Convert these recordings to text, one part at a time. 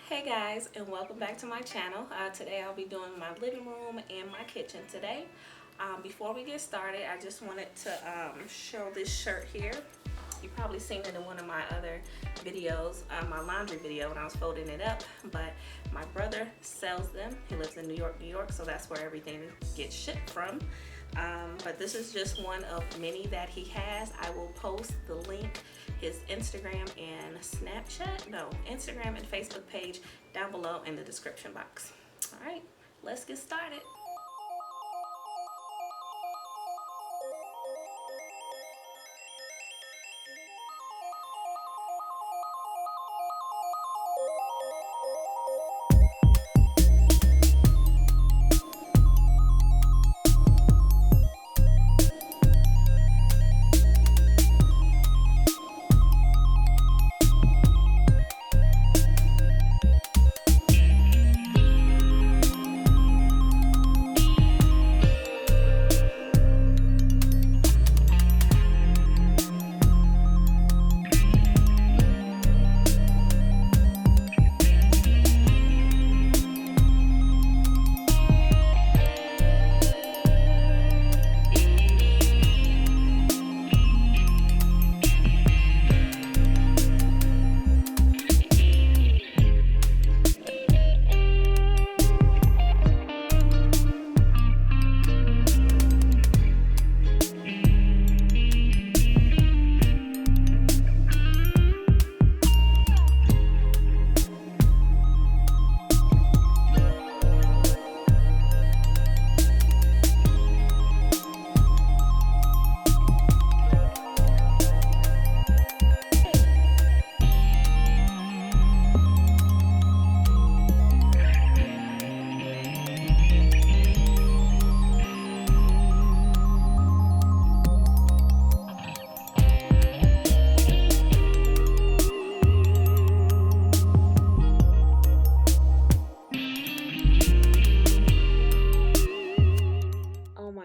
Hey guys, and welcome back to my channel. Today I'll be doing my living room and my kitchen today. Before we get started, I just wanted to show this shirt here. You've probably seen it in one of my other videos, my laundry video when I was folding it up, but my brother sells them. He lives in New York, so that's where everything gets shipped from. But this is just one of many that he has. I will post the link, his Instagram and Instagram and Facebook page down below in the description box. All right, let's get started.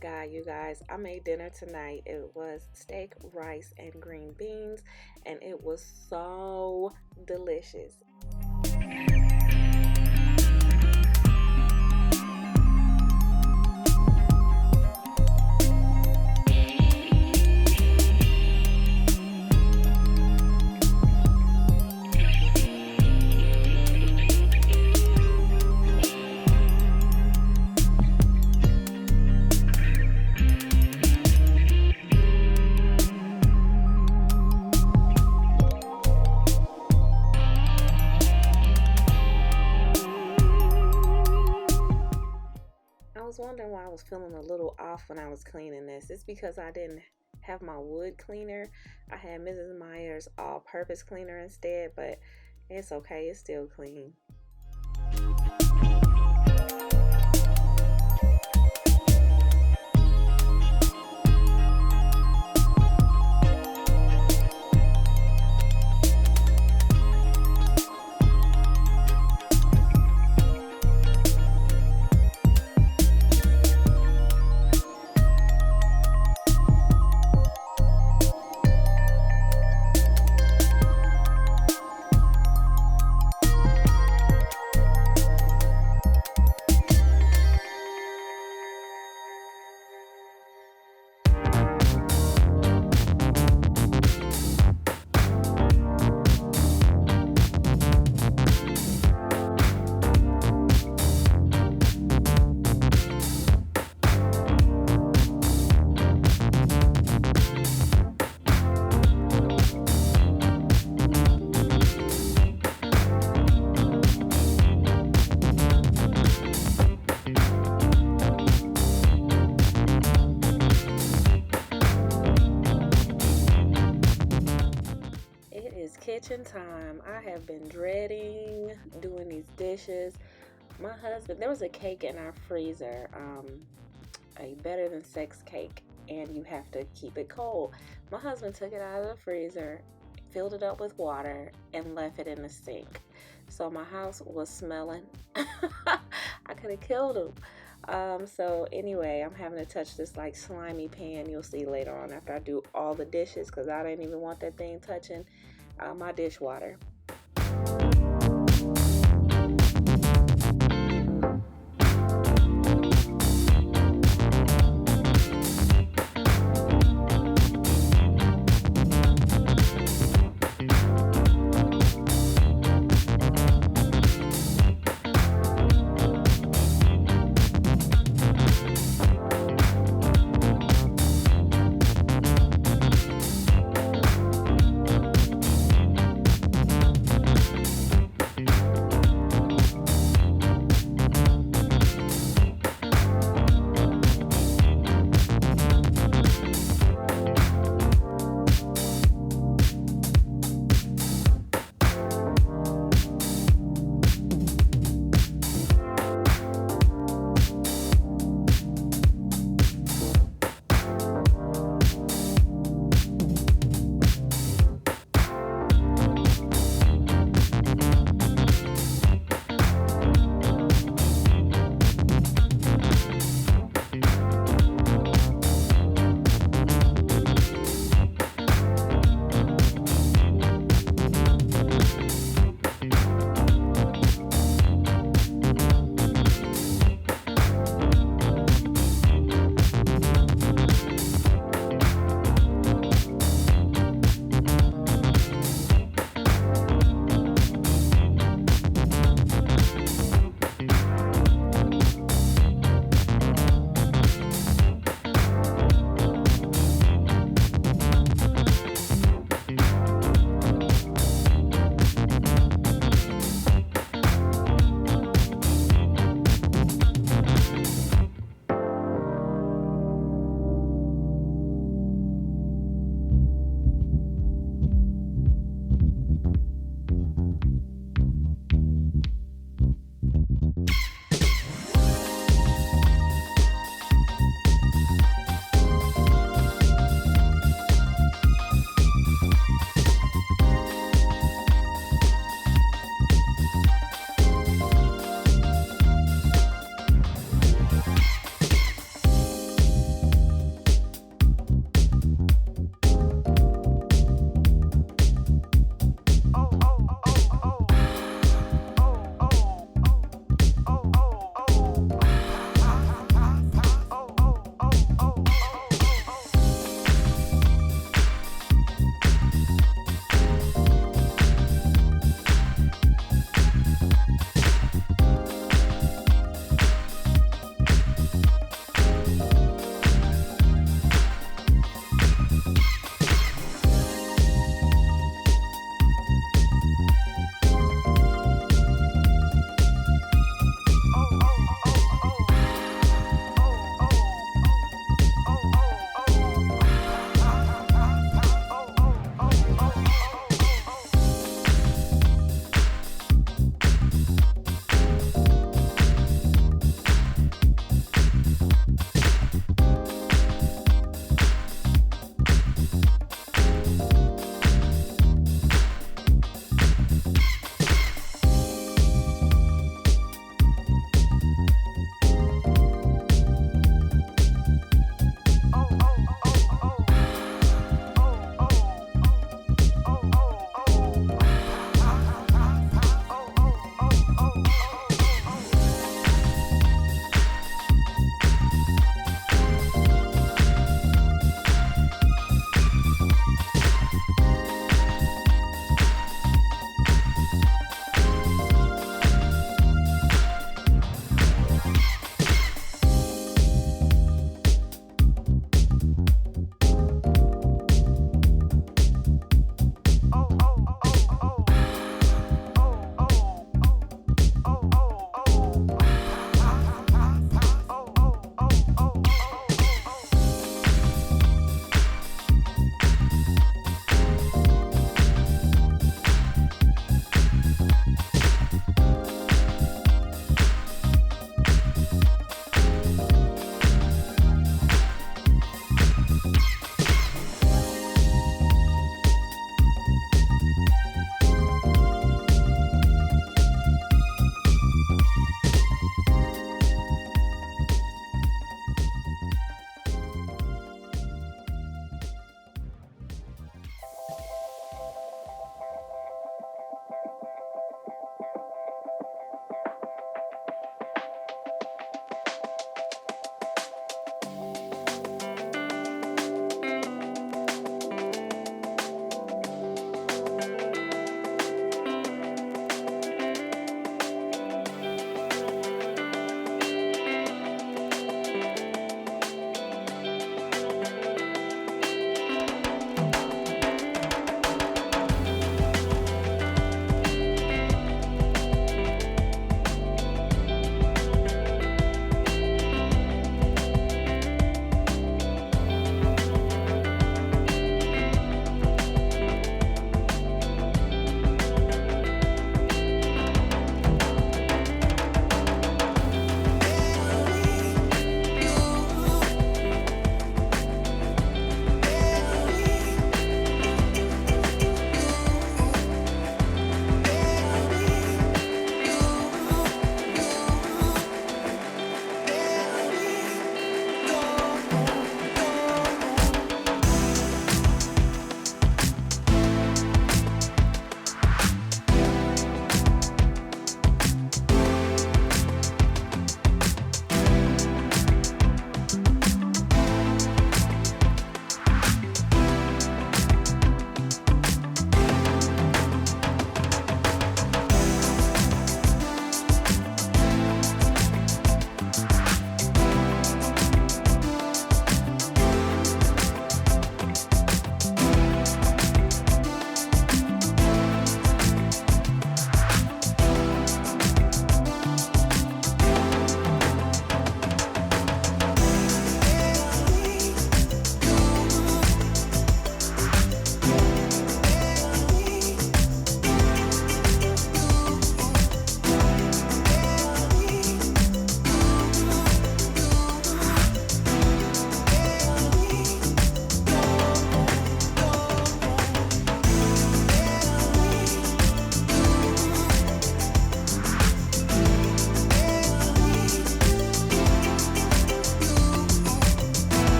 God, you guys, I made dinner tonight. It was steak, rice, and green beans, and it was so delicious. I was wondering why I was feeling a little off when I was cleaning this. It's because I didn't have my wood cleaner. I had Mrs. Meyer's all-purpose cleaner instead, but it's okay. It's still clean. Kitchen time. I have been dreading doing these dishes. My husband, there was a cake in our freezer, a better than sex cake, and you have to keep it cold. My husband took it out of the freezer, filled it up with water, and left it in the sink. So my house was smelling. I could have killed him. So anyway, I'm having to touch this like slimy pan. You'll see later on after I do all the dishes, because I didn't even want that thing touching my dishwater.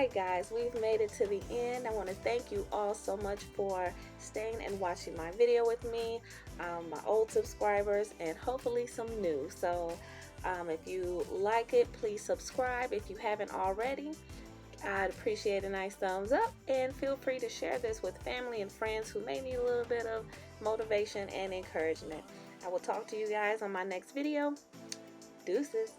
Alright guys, we've made it to the end. I want to thank you all so much for staying and watching my video with me, my old subscribers, and hopefully some new. So if you like it, please subscribe if you haven't already. I'd appreciate a nice thumbs up, and feel free to share this with family and friends who may need a little bit of motivation and encouragement. I will talk to you guys on my next video. Deuces.